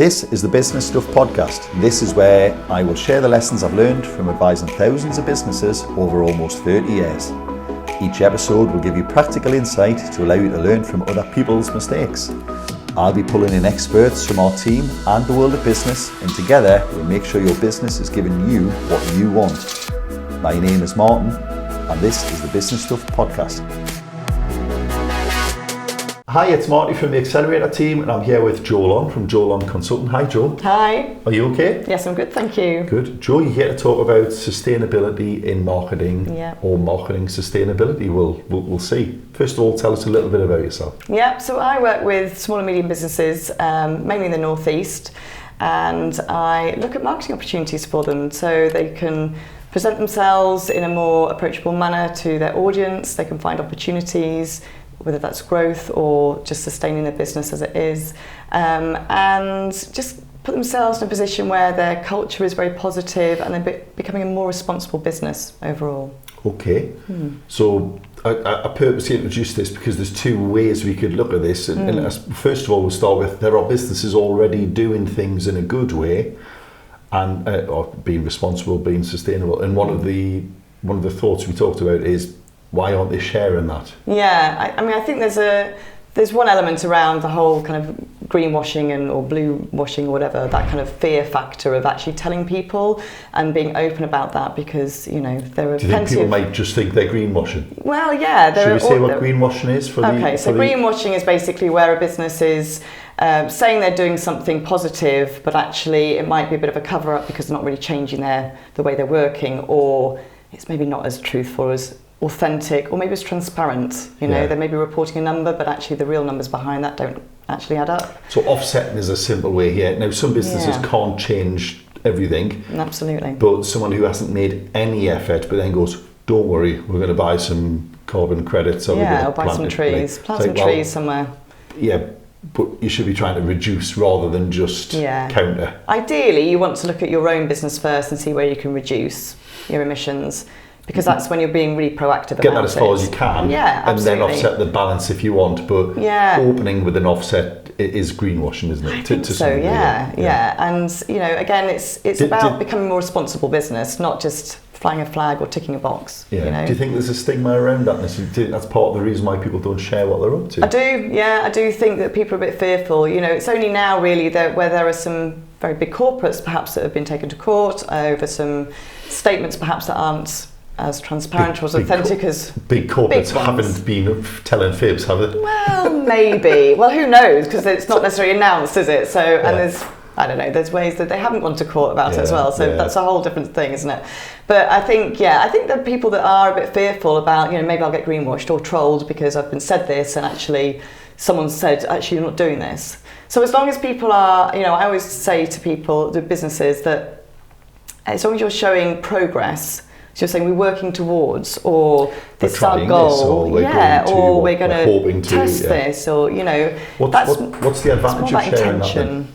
This is the Business Stuff Podcast. This is where I will share the lessons I've learned from advising thousands of businesses over almost 30 years. Each episode will give you practical insight to allow you to learn from other people's mistakes. I'll be pulling in experts from our team and the world of business, and together we'll make sure your business is giving you what you want. My name is Martin, and this is the Business Stuff Podcast. Hi, it's Marty from the Accelerator team, and I'm here with Joel from Joel Consulting. Hi, Joel. Hi. Are you okay? Yes, I'm good, thank you. Good. Joel, you're here to talk about sustainability in marketing, or marketing sustainability. We'll see. First of all, tell us a little bit about yourself. Yeah, so I work with small and medium businesses, mainly in the Northeast, and I look at marketing opportunities for them so they can present themselves in a more approachable manner to their audience. They can find opportunities, whether that's growth or just sustaining their business as it is, and just put themselves in a position where their culture is very positive and they're becoming a more responsible business overall. Okay, so I purposely introduced this because there's two ways we could look at this. And first of all, we'll start with there are businesses already doing things in a good way, and or being responsible, being sustainable. And one of the thoughts we talked about is, why aren't they sharing that? Yeah, I mean, I think there's one element around the whole kind of greenwashing or blue washing or whatever, that kind of fear factor of actually telling people and being open about that, because, you know, there are Do you think people might just think they're greenwashing? Well, yeah. Should we say what greenwashing is? Greenwashing is basically where a business is saying they're doing something positive, but actually it might be a bit of a cover-up because they're not really changing the way they're working, or it's maybe not as truthful as authentic, or maybe it's transparent. You know, they may be reporting a number, but actually the real numbers behind that don't actually add up. So offsetting is a simple way here. Now, some businesses can't change everything. Absolutely. But someone who hasn't made any effort, but then goes, don't worry, we're going to buy some carbon credits. Or or buy some trees. Plant some trees somewhere. Yeah, but you should be trying to reduce rather than just counter. Ideally, you want to look at your own business first and see where you can reduce your emissions, because that's when you're being really proactive about it. Get that as far as you can, and then offset the balance if you want. But opening with an offset is greenwashing, isn't it? I think so, yeah. And, you know, again, it's about becoming a more responsible business, not just flying a flag or ticking a box. Yeah. You know? Do you think there's a stigma around that? Do you think that's part of the reason why people don't share what they're up to? I do, yeah. I do think that people are a bit fearful. You know, it's only now really where there are some very big corporates perhaps that have been taken to court over some statements perhaps that aren't as transparent or as authentic as big corporates haven't been telling fibs, have they? Well, maybe. Well, who knows? Because it's not necessarily announced, is it? So, and there's ways that they haven't gone to court about it as well. So that's a whole different thing, isn't it? But I think there are people that are a bit fearful about, you know, maybe I'll get greenwashed or trolled because I've been said this, and actually someone said, actually, you're not doing this. So as long as people are, you know, I always say to people, to businesses, that as long as you're showing progress. So you're saying we're working towards, or this is our goal, or we're going to test this, or, you know, what's the advantage of sharing that then?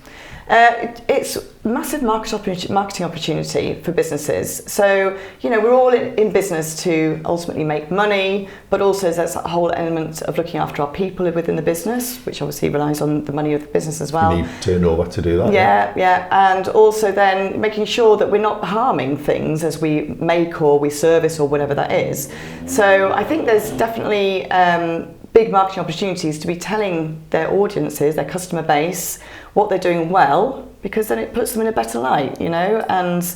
It's a massive marketing opportunity for businesses. So, you know, we're all in business to ultimately make money, but also there's that whole element of looking after our people within the business, which obviously relies on the money of the business as well. You need turnover to do that. Yeah. And also then making sure that we're not harming things as we make or we service or whatever that is. So I think there's definitely big marketing opportunities to be telling their audiences, their customer base, what they're doing well, because then it puts them in a better light, you know. And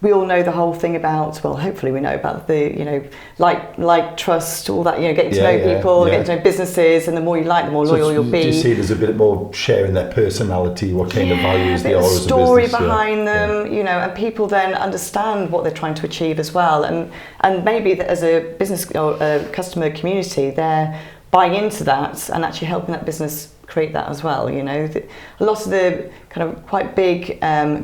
we all know the whole thing about, well, hopefully we know about the, you know, like trust, all that, you know, getting to know people, getting to know businesses, and the more you like, the more loyal you'll be. Do you see it as a bit more sharing their personality, what kind of values they are as a business? Story behind them, you know, and people then understand what they're trying to achieve as well. And maybe as a business or a customer community, they're buying into that and actually helping that business create that as well. You know, a lot of the kind of quite big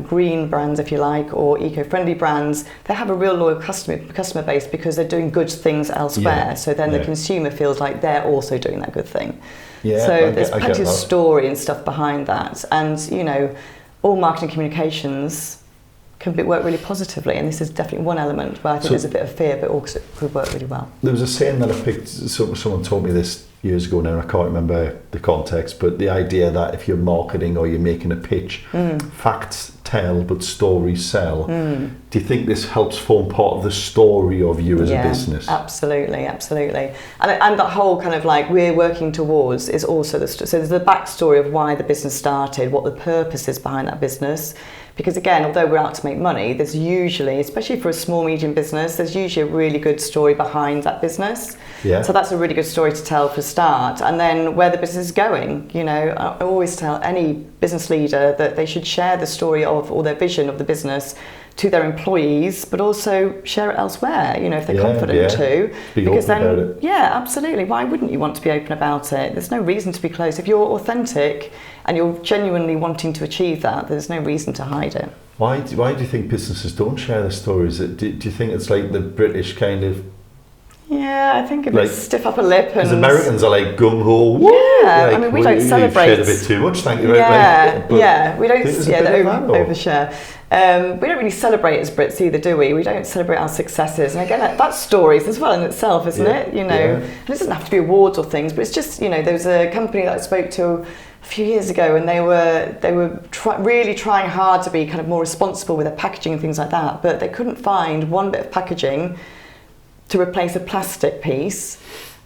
green brands, if you like, or eco-friendly brands, they have a real loyal customer base because they're doing good things elsewhere. So then the consumer feels like they're also doing that good thing. So there's plenty of story and stuff behind that. And, you know, all marketing communications work really positively, and this is definitely one element where I think there's a bit of fear, but also it could work really well. There was a saying that I picked, someone told me this years ago now, and I can't remember the context, but the idea that if you're marketing or you're making a pitch, facts tell but stories sell. Do you think this helps form part of the story of you as a business? Absolutely. And that whole kind of like we're working towards is also so there's the backstory of why the business started, what the purpose is behind that business. Because again, although we're out to make money, there's usually, especially for a small, medium business, there's usually a really good story behind that business. Yeah. So that's a really good story to tell for a start. And then where the business is going, you know, I always tell any business leader that they should share the story of or their vision of the business to their employees, but also share it elsewhere, you know, if they're confident to. Because then, absolutely. Why wouldn't you want to be open about it? There's no reason to be closed. If you're authentic and you're genuinely wanting to achieve that, there's no reason to hide it. Why do you think businesses don't share their stories? Do you think it's like the British kind of... Yeah, I think a bit stiff upper lip. Because Americans are like gung-ho. Yeah, like, I mean, we don't celebrate. You've shared a bit too much, thank you. We don't overshare. We don't really celebrate as Brits either, do we? We don't celebrate our successes. And again, that's stories as well in itself, isn't it? You know, and it doesn't have to be awards or things, but it's just, you know, there was a company that I spoke to a few years ago, and they were really trying hard to be kind of more responsible with their packaging and things like that, but they couldn't find one bit of packaging to replace a plastic piece.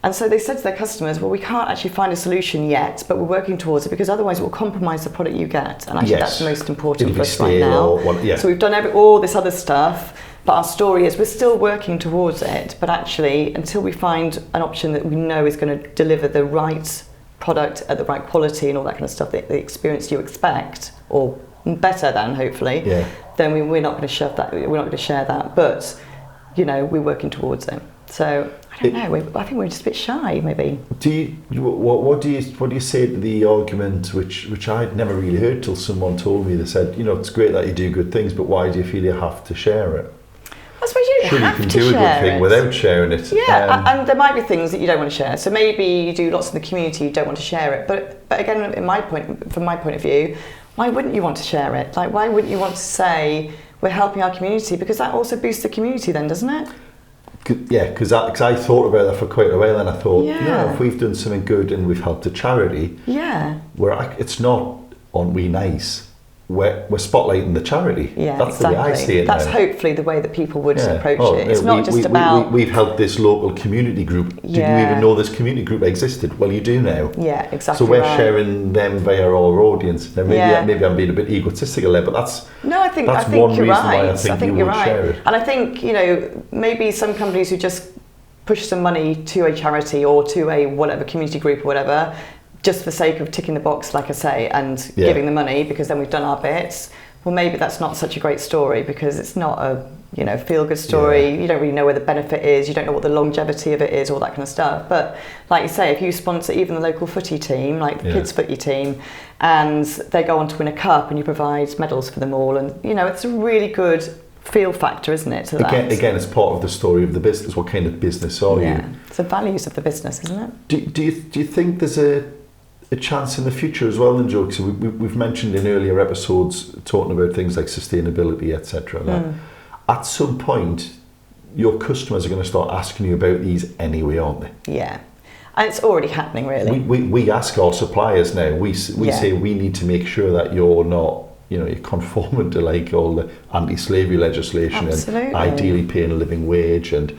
And so they said to their customers, well, we can't actually find a solution yet, but we're working towards it because otherwise it will compromise the product you get. And actually that's the most important for us right now. So we've done all this other stuff, but our story is we're still working towards it. But actually, until we find an option that we know is going to deliver the right product at the right quality and all that kind of stuff, the experience you expect, or better than hopefully, then we're not going to shove that. We're not going to share that. But you know, we're working towards it. So I don't know. I think we're just a bit shy, maybe. What do you say to the argument, which I'd never really heard till someone told me? They said, you know, it's great that you do good things, but why do you feel you have to share it? I suppose you don't have to share it. Surely you can do a good thing without sharing it. Yeah, and there might be things that you don't want to share. So maybe you do lots in the community, you don't want to share it. But again, from my point of view, why wouldn't you want to share it? Like, why wouldn't you want to say we're helping our community? Because that also boosts the community then, doesn't it? Yeah, because I thought about that for quite a while, and I thought, you know, if we've done something good and we've helped a charity, it's not, aren't we nice? We're spotlighting the charity. Yeah, that's exactly the way I see it. That's hopefully the way that people would approach it. It's not just about... We've helped this local community group. Did you even know this community group existed? Well, you do now. Yeah, exactly. So we're sharing them via our audience. Now, maybe I'm being a bit egotistical there, but that's I think one reason why I think you would share it. And I think, you know, maybe some companies who just push some money to a charity or to a whatever community group or whatever, just for sake of ticking the box, like I say, and giving the money because then we've done our bits. Well, maybe that's not such a great story because it's not a, you know, feel-good story. You don't really know where the benefit is. You don't know what the longevity of it is, all that kind of stuff. But like you say, if you sponsor even the local footy team, like the kids' footy team, and they go on to win a cup and you provide medals for them all, and, you know, it's a really good feel factor, isn't it, to that? Again, it's part of the story of the business. What kind of business are you? It's the values of the business, isn't it? Do you think there's a chance in the future as well, then, Joe? So we've mentioned in earlier episodes talking about things like sustainability, etc. That at some point your customers are going to start asking you about these anyway, aren't they? Yeah, and it's already happening, really. We ask our suppliers now. We say we need to make sure that you're not, you know, you're conforming to like all the anti-slavery legislation and ideally paying a living wage and,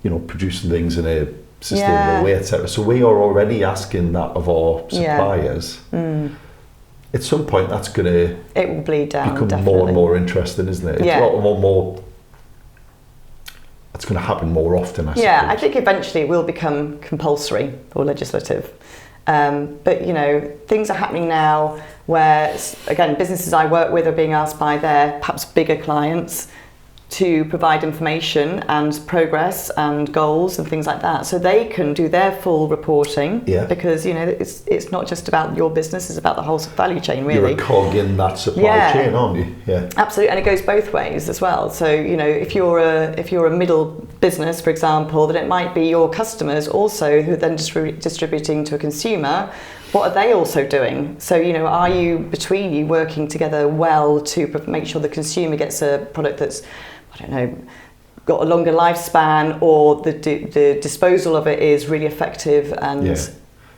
you know, producing things in a sustainable way, etc. So we are already asking that of our suppliers. At some point, that's going to it will bleed down. Become more and more interesting, isn't it? It's a lot more. It's going to happen more often, I suppose. I think eventually it will become compulsory or legislative. But you know, things are happening now where, again, businesses I work with are being asked by their perhaps bigger clients to provide information and progress and goals and things like that, so they can do their full reporting. Because, you know, it's not just about your business; it's about the whole value chain, really. You're a cog in that supply chain, aren't you? Yeah, absolutely, and it goes both ways as well. So, you know, if you're a middle business, for example, then it might be your customers also who are then distributing to a consumer. what are they also doing? So, are you, between you, working together well to make sure the consumer gets a product that's, I don't know, got a longer lifespan, or the disposal of it is really effective and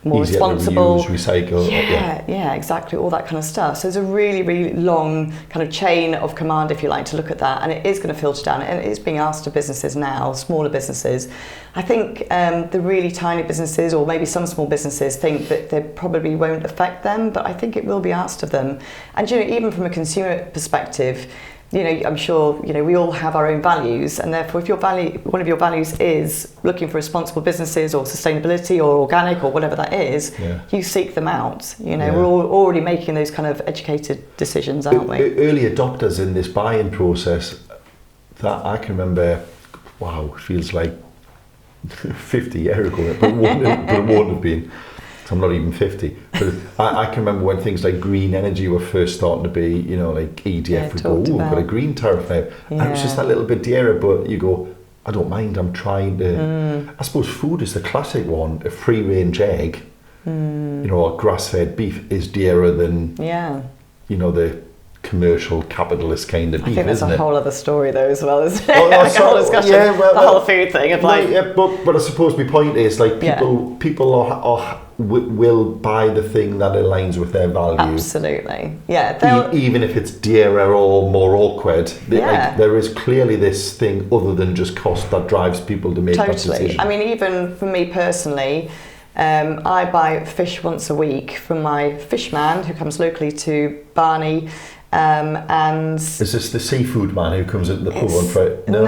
more easier responsible, to reuse, recycle. Yeah, exactly, all that kind of stuff. So there's a really, really long kind of chain of command, if you like, to look at that, and it is going to filter down, and it is being asked of businesses now, smaller businesses. I think the really tiny businesses, or maybe some small businesses, think that they probably won't affect them, but I think it will be asked of them. And even from a consumer perspective, I'm sure, we all have our own values, and therefore if one of your values is looking for responsible businesses or sustainability or organic or whatever that is, you seek them out. We're all already making those kind of educated decisions, aren't we? Early adopters in this buying process, that I can remember, wow, it feels like 50 years ago, but it won't have been. I'm not even 50, but I can remember when things like green energy were first starting to be, like EDF would go, we've got a green tariff now. And it was just that little bit dearer, but you go, I don't mind, I'm trying to... I suppose food is the classic one. A free-range egg, or grass-fed beef is dearer than, the commercial capitalist kind of beef, I think that's isn't a whole other story though as well, isn't it? Oh, no, like a whole discussion, the whole food thing of like... but I suppose my point is, like, people will buy the thing that aligns with their values. Absolutely, yeah. Even if it's dearer or more awkward, there is clearly this thing other than just cost that drives people to make that decision. I mean, even for me personally, I buy fish once a week from my fish man who comes locally to Barney. And is this the seafood man who comes into the pub on Friday? No,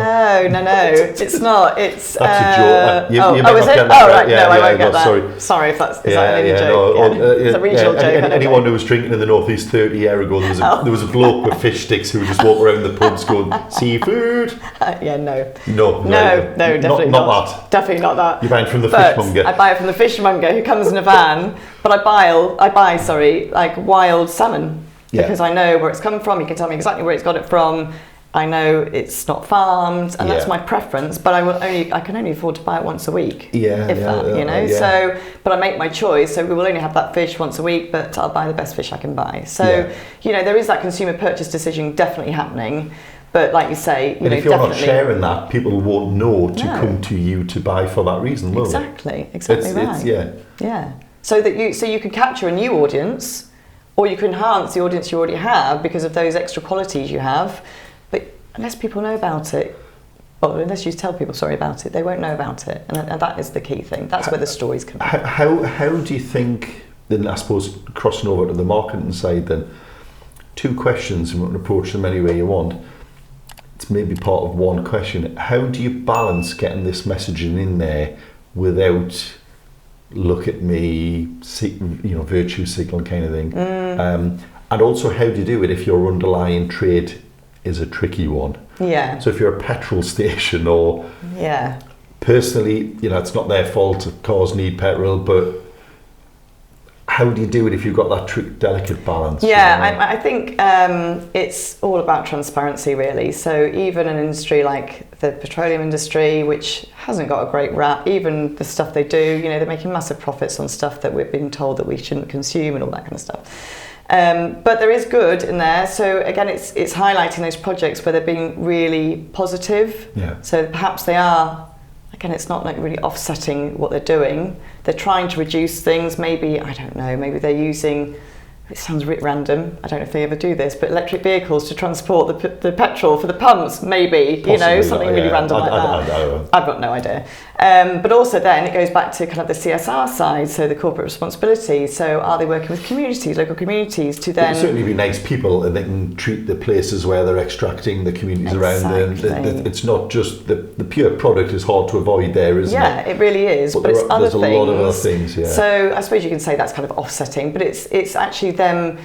it's not. It's that's a joke. Is it? Right. Yeah, I won't get that. Sorry if that's is that any joke? It's a regional joke. Anyone who was drinking in the Northeast 30 years ago, there was a bloke with fish sticks who would just walk around the pubs going, seafood. No, definitely not that. Definitely not that. You're buying from the fishmonger. I buy it from the fishmonger who comes in a van, but I buy like wild salmon. Because I know where it's come from, you can tell me exactly where it's got it from. I know it's not farmed, and that's my preference. But I can only afford to buy it once a week, So, but I make my choice. So we will only have that fish once a week, but I'll buy the best fish I can buy. So there is that consumer purchase decision definitely happening. But like you say, and if you're not sharing that, people won't know to come to you to buy for that reason, will they? Exactly right. So you can capture a new audience. Or you can enhance the audience you already have because of those extra qualities you have. But unless people know about it, unless you tell people about it, they won't know about it. And that is the key thing. That's where the stories come in. How do you think, then I suppose crossing over to the marketing side then, two questions, and we can approach them any way you want. It's maybe part of one question. How do you balance getting this messaging in there without... look at me, virtue signal kind of thing. And also, how do you do it if your underlying trade is a tricky one? Yeah. So if you're a petrol station or... Personally, it's not their fault, cars need petrol, but how do you do it if you've got that delicate balance? I think it's all about transparency, really. So even an industry like the petroleum industry, which hasn't got a great rap, even the stuff they do, they're making massive profits on stuff that we've been told that we shouldn't consume and all that kind of stuff. But there is good in there. So again, it's highlighting those projects where they're being really positive. So perhaps they are... Again, it's not like really offsetting what they're doing. They're trying to reduce things. Maybe, I don't know, maybe they're using, it sounds a bit random, I don't know if they ever do this, but electric vehicles to transport the petrol for the pumps, maybe, Possibly something really random like that. I've got no idea. But also then it goes back to kind of the CSR side, so the corporate responsibility. So are they working with communities, local communities to then... It'd certainly be nice people, and they can treat the places where they're extracting the communities around them. It's not just the pure product is hard to avoid there, isn't it? Yeah, it really is. But it's other things. There's a lot of other things, So I suppose you can say that's kind of offsetting, but it's actually them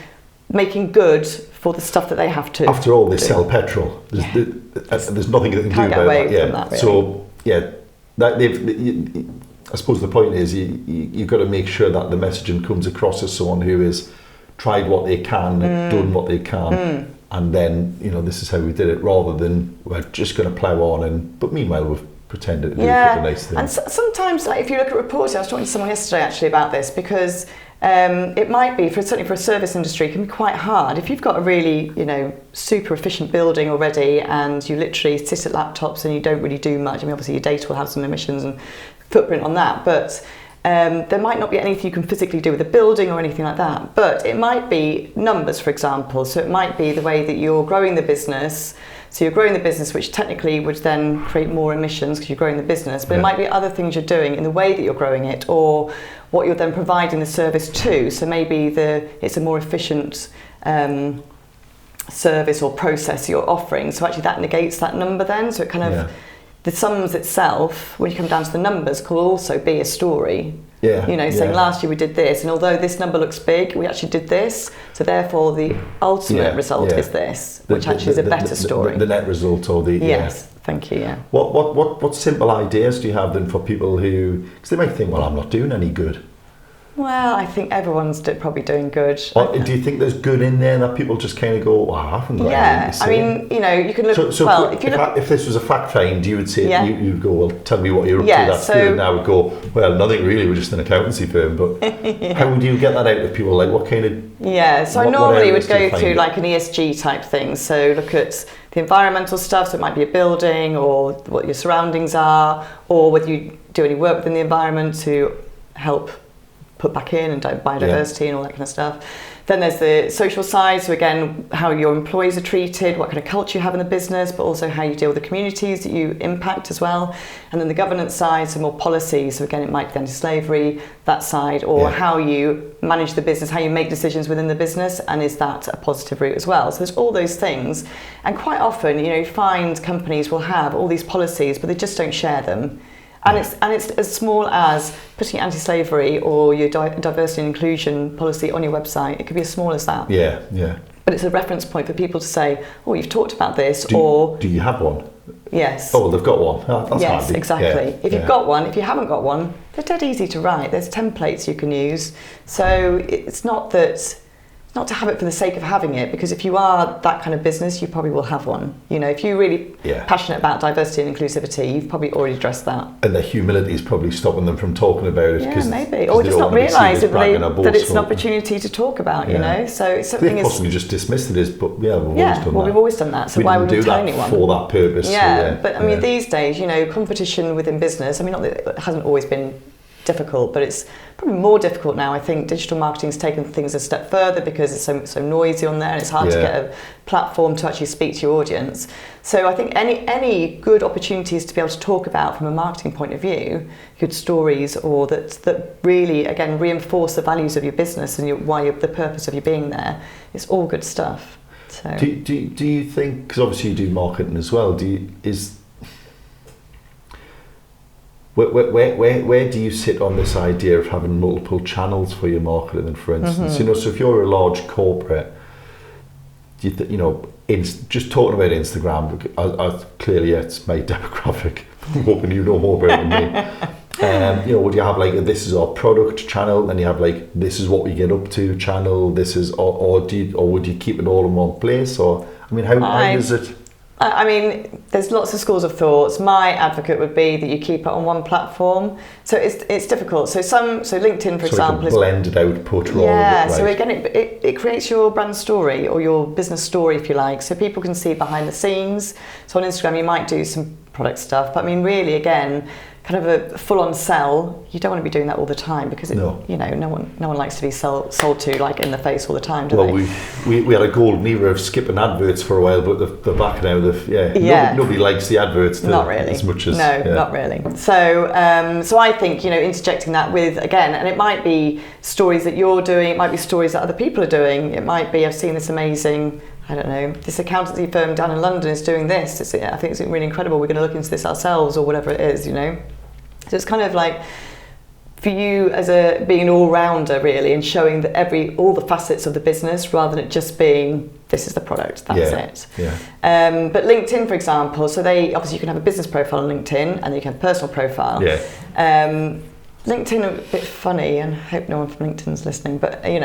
making good for the stuff that they have to. After all, they sell petrol. There's nothing they can do about that. Really. So, I suppose the point is you've got to make sure that the messaging comes across as someone who has tried what they can, done what they can, and then this is how we did it, rather than we're just going to plough on. But meanwhile we've pretended to do a couple of nice things. And sometimes, like if you look at reporting, I was talking to someone yesterday actually about this, because it might be, certainly for a service industry, it can be quite hard. If you've got a really, super efficient building already and you literally sit at laptops and you don't really do much, I mean, obviously your data will have some emissions and footprint on that, but there might not be anything you can physically do with the building or anything like that. But it might be numbers, for example. So it might be the way that you're growing the business. So you're growing the business, which technically would then create more emissions because you're growing the business. But it might be other things you're doing in the way that you're growing it, or what you're then providing the service to. So maybe it's a more efficient service or process you're offering. So actually that negates that number then. So it kind of, the sums itself, when you come down to the numbers, could also be a story. Saying last year we did this, and although this number looks big, we actually did this. So therefore, the ultimate result is this, which actually is a better story. The net result, or the yes, thank you. Yeah. What simple ideas do you have then for people who? Because they might think, well, I'm not doing any good. Well, I think everyone's probably doing good. Do you think there's good in there that people just kind of go, well, I haven't got anything to say? I mean, you can look... if this was a fact find, you would say, you'd go, well, tell me what you're up to, that's good. And I would go, well, nothing really, we're just an accountancy firm. But how do you get that out of people? Like, what kind of... Yeah, so I normally would go through like an ESG type thing. So look at the environmental stuff, so it might be a building, or what your surroundings are, or whether you do any work within the environment to help put back in, and biodiversity and all that kind of stuff. Then there's the social side, so again, how your employees are treated, what kind of culture you have in the business, but also how you deal with the communities that you impact as well. And then the governance side, so more policy, so again, it might be anti-slavery, that side, or how you manage the business, how you make decisions within the business, and is that a positive route as well? So there's all those things, and quite often, you find companies will have all these policies, but they just don't share them. And it's as small as putting anti-slavery or your diversity and inclusion policy on your website. It could be as small as that. Yeah. But it's a reference point for people to say, oh, you've talked about this, do you have one? Yes. Oh, well, they've got one. Oh, that's yes, handy. Exactly. If you've got one, if you haven't got one, they're dead easy to write. There's templates you can use. So it's not to have it for the sake of having it, because if you are that kind of business, you probably will have one. If you're really passionate about diversity and inclusivity, you've probably already addressed that. And the humility is probably stopping them from talking about it. Yeah, maybe. Or just not realise that it's an opportunity to talk about, So it's something... They possibly just dismissed it as, but we've always done that. We've always done that, so why would we tell anyone? For that purpose. But I mean, these days, competition within business, I mean, not that it hasn't always been difficult, but it's probably more difficult now. I think digital marketing's taken things a step further because it's so noisy on there, and it's hard to get a platform to actually speak to your audience. So I think any good opportunities to be able to talk about from a marketing point of view, good stories, or that really again reinforce the values of your business and the purpose of you being there, it's all good stuff. So do you think, because obviously you do marketing as well, Where do you sit on this idea of having multiple channels for your marketing? And for instance, so if you're a large corporate, just talking about Instagram, clearly it's my demographic. I'm hoping you know more about it than me. Would you have like this is our product channel, then you have like this is what we get up to channel, this is or would you keep it all in one place? Or I mean, how does it? I mean, there's lots of schools of thoughts. My advocate would be that you keep it on one platform. So it's difficult. So LinkedIn, for example, is blended output. So again, it creates your brand story or your business story, if you like. So people can see behind the scenes. So on Instagram, you might do some product stuff, but I mean, really, again, kind of a full-on sell, you don't want to be doing that all the time, because no one likes to be sold to like in the face all the time, do they? We had a golden era of skipping adverts for a while, but they're back now. Nobody likes the adverts not really as much as not really. So I think interjecting that with, again, and it might be stories that you're doing, it might be stories that other people are doing, it might be, I've seen this amazing, I don't know, this accountancy firm down in London is doing this. I think it's really incredible. We're going to look into this ourselves, or whatever it is, So it's kind of like for you as being an all-rounder, really, and showing that all the facets of the business, rather than it just being this is the product, that's it. Yeah. But LinkedIn, for example, so obviously you can have a business profile on LinkedIn, and then you can have a personal profile. Yeah. LinkedIn a bit funny, and I hope no one from LinkedIn's listening, but who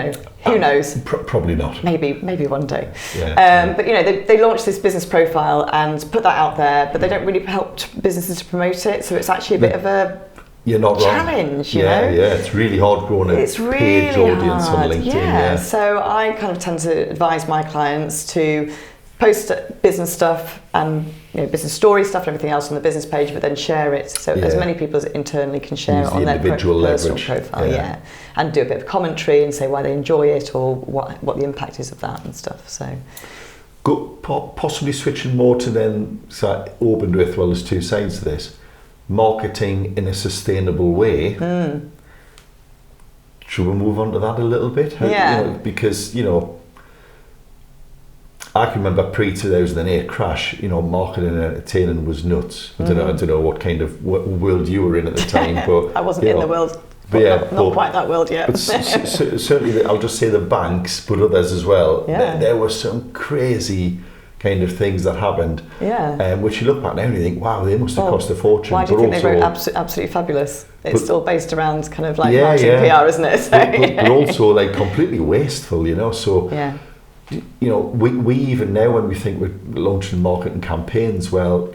knows? Probably not. Maybe one day. Yeah. But they launched this business profile and put that out there, but they don't really help businesses to promote it. So it's actually a bit of a you're not wrong. challenge, you know? Yeah, it's really hard growing a page audience on LinkedIn. Yeah, so I kind of tend to advise my clients to post business stuff and business story stuff and everything else on the business page, but then share it so as many people as internally can share it on their personal profile, and do a bit of commentary and say why they enjoy it or what the impact is of that and stuff. So, possibly switching more to then open with, well, there's two sides to this. Marketing in a sustainable way. Should we move on to that a little bit? Because I can remember pre-2008 crash, marketing and entertaining was nuts. I don't know what kind of world you were in at the time, but I wasn't in the world, but not quite that world yet. But certainly, I'll just say the banks, but others as well. There were some crazy kind of things that happened. Which you look back now and you think, wow, they must have cost a fortune. Why do you think they were absolutely fabulous? It's all based around kind of like marketing PR, isn't it? So, but also like completely wasteful, So. We even now when we think we're launching marketing campaigns, well,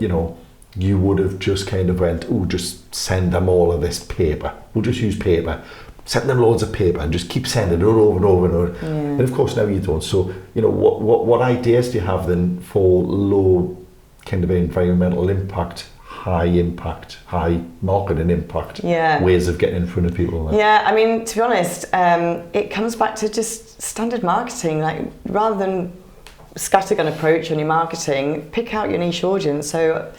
you would have just kind of went, just send them all of this paper. We'll just use paper. Send them loads of paper and just keep sending it over and over and over. And of course now you don't. So, what ideas do you have then for low kind of environmental impact, high marketing impact ways of getting in front of people? I mean, to be honest, it comes back to just standard marketing. Like, rather than scattergun approach on your marketing, pick out your niche audience. So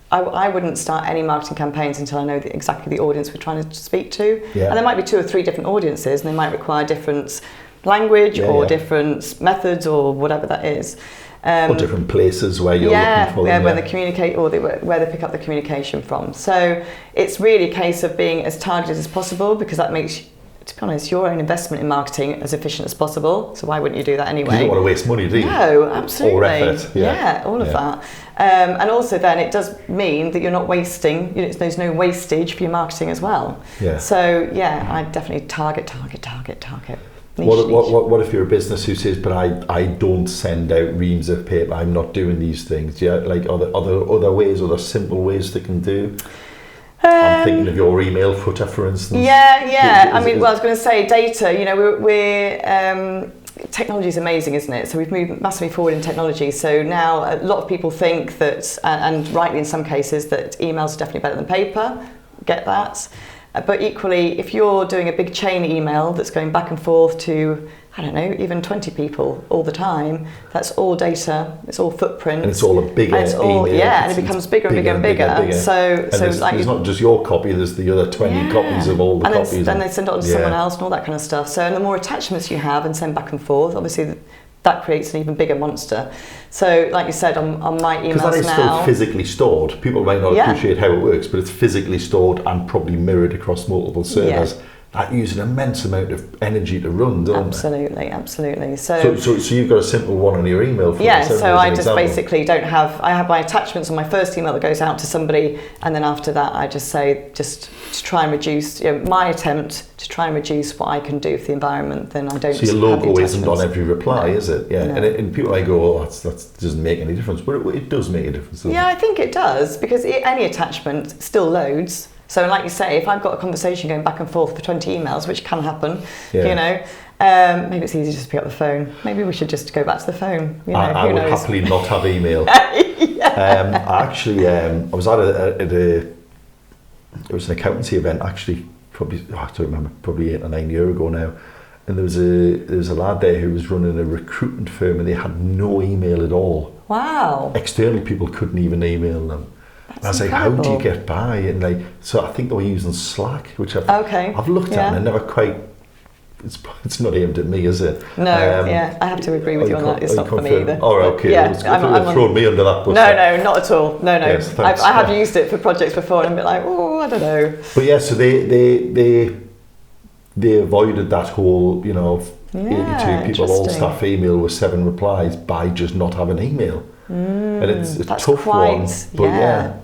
I wouldn't start any marketing campaigns until I know exactly the audience we're trying to speak to. And there might be 2 or 3 different audiences, and they might require different language or different methods or whatever that is. Or different places where you're looking for them. Where they communicate or where they pick up the communication from. So it's really a case of being as targeted as possible, because that makes, to be honest, your own investment in marketing as efficient as possible. So why wouldn't you do that anyway? You don't want to waste money, do you? No, absolutely. Or effort. All of that. And also then it does mean that you're not wasting, there's no wastage for your marketing as well. So I definitely target. What if you're a business who says, but I don't send out reams of paper, I'm not doing these things? Like are there other ways, other simple ways they can do? I'm thinking of your email footer, for instance. I mean, I was going to say data. We're technology is amazing, isn't it? So we've moved massively forward in technology. So now a lot of people think that, and rightly in some cases, that emails are definitely better than paper. Get that. But equally, if you're doing a big chain email that's going back and forth to, I don't know, even 20 people all the time, that's all data, it's all footprint. And it's all a bigger email. And it becomes bigger and bigger. So there's not just your copy, there's the other 20 copies of all the copies. Then they send it on to someone else and all that kind of stuff. So, and the more attachments you have and send back and forth, obviously that creates an even bigger monster. So, like you said, on my emails now... Because that is still physically stored. People might not appreciate how it works, but it's physically stored and probably mirrored across multiple servers. That use an immense amount of energy to run, don't they? Absolutely. So you've got a simple one on your email for this, so I just basically I have my attachments on my first email that goes out to somebody, and then after that I just say, just to try and reduce, my attempt to try and reduce what I can do for the environment, then I don't. So your logo isn't on every reply, is it? Yeah. No. And people might go, that doesn't make any difference, but it does make a difference. I think it does, because any attachment still loads. So like you say, if I've got a conversation going back and forth for 20 emails, which can happen, maybe it's easy just to pick up the phone. Maybe we should just go back to the phone. I would happily not have email. I was it was an accountancy event, actually, probably, I don't remember, probably 8 or 9 years ago now. And there was a lad there who was running a recruitment firm, and they had no email at all. Wow. Externally, people couldn't even email them. And I was like, how do you get by? And so I think they were using Slack, which I've looked at and I never quite. It's not aimed at me, is it? No, I have to agree with you on that. It's not for me either. Oh, okay. You've thrown me under that bus. No, not at all. No. Yes, I have used it for projects before, and I'm a bit like, I don't know. But so they avoided that whole, 82 people all staff email with 7 replies by just not having email. And it's a tough one, but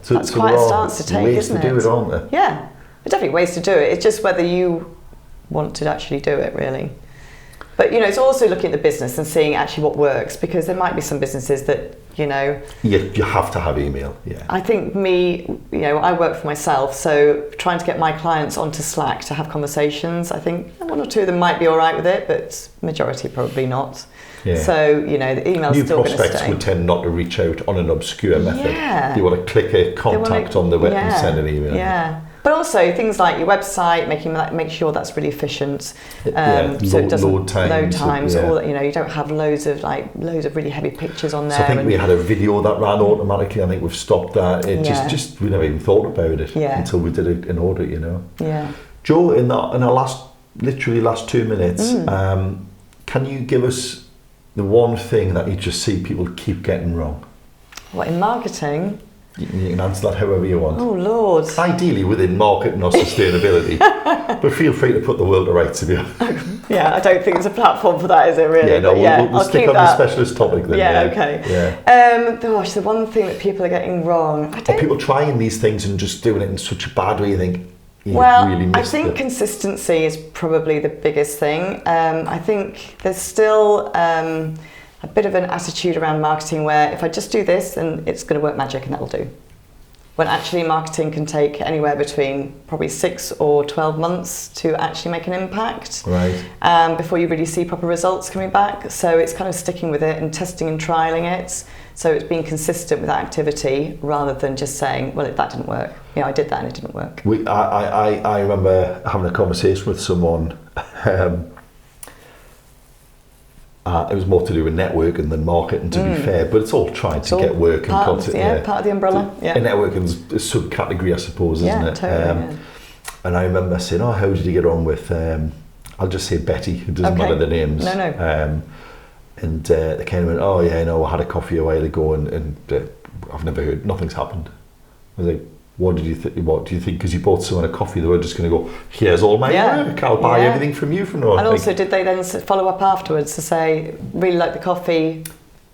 that's quite a stance to take, isn't it? Ways to do it, aren't there? Yeah, there's definitely ways to do it. It's just whether you want to actually do it, really. But it's also looking at the business and seeing actually what works, because there might be some businesses that you have to have email. Yeah. I think I work for myself, so trying to get my clients onto Slack to have conversations, I think one or two of them might be all right with it, but majority probably not. Yeah. So the email's New still going to stay. prospects would tend not to reach out on an obscure method. Yeah. You want to click a contact on the web and send an email. Yeah. But also things like your website, make sure that's really efficient. So it doesn't load times. All that, you don't have loads of really heavy pictures on there. So I think we had a video that ran automatically. I think we've stopped that. It just we never even thought about it until we did it in order. Yeah. Jo, in our last 2 minutes, can you give us the one thing that you just see people keep getting wrong? What, in marketing? You can answer that however you want. Oh, Lord. Ideally within marketing or sustainability. But feel free to put the world to rights if you Yeah, I don't think there's a platform for that, is it, really? Yeah, no, we'll stick on the specialist topic then. Yeah, okay. Yeah. Gosh, the one thing that people are getting wrong... Are people trying these things and just doing it in such a bad way you think, really I think consistency is probably the biggest thing. I think there's still... a bit of an attitude around marketing where if I just do this, then it's going to work magic and that'll do. When actually marketing can take anywhere between probably 6 or 12 months to actually make an impact. Right. Before you really see proper results coming back. So it's kind of sticking with it and testing and trialing it. So it's being consistent with that activity rather than just saying, well, that didn't work. I did that and it didn't work. I remember having a conversation with someone. It was more to do with networking than marketing, to be fair, but it's all trying to get work and content. Part of the umbrella. Yeah. And networking's a subcategory, I suppose, isn't it? Totally, And I remember saying, how did you get on with, I'll just say Betty, it doesn't matter the names. No. And they kind of went, I had a coffee a while ago and I've never heard, nothing's happened. I was like, what do you think? Because you bought someone a coffee, they were just going to go, here's all my work, I'll buy everything from you from now. And also, did they then follow up afterwards to say, really like the coffee?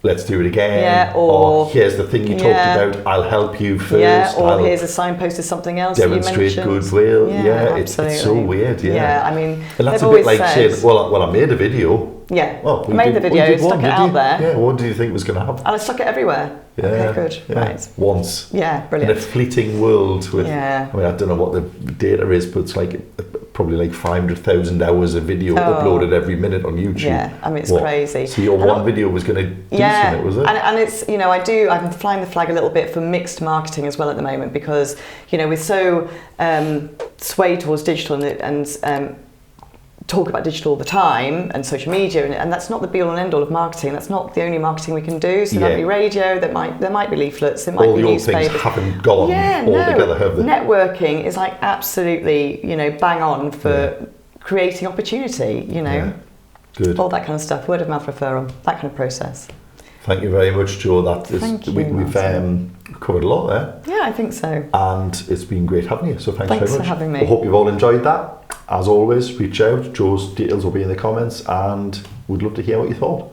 Let's do it again. Yeah, or here's the thing you talked about, I'll help you first. Yeah, or here's a signpost of something else demonstrate that you mentioned. Goodwill. Yeah, it's so weird. Yeah, I mean, and that's a bit like saying, well, I made a video. Yeah, I made the video, stuck it out there. Yeah, what do you think was going to happen? And I stuck it everywhere. Yeah, okay, good. Yeah. Right. Once. Yeah, brilliant. In a fleeting world with, I don't know what the data is, but it's probably like 500,000 hours of video uploaded every minute on YouTube. Yeah, I mean, it's crazy. So your one video was going to do something, was it? And it's, I'm flying the flag a little bit for mixed marketing as well at the moment because, we're so swayed towards digital and talk about digital all the time and social media, and that's not the be all and end all of marketing. That's not the only marketing we can do. So there'll be radio, there might be leaflets, there might be newspapers. All the old things haven't gone altogether, have they? Networking is like absolutely, bang on for creating opportunity. Good. All that kind of stuff, word of mouth referral, that kind of process. Thank you very much, Jo. We've covered a lot there. Yeah, I think so. And it's been great having you. So thanks very much. Thanks for having me. I hope you've all enjoyed that. As always, reach out. Jo's details will be in the comments, and we'd love to hear what you thought.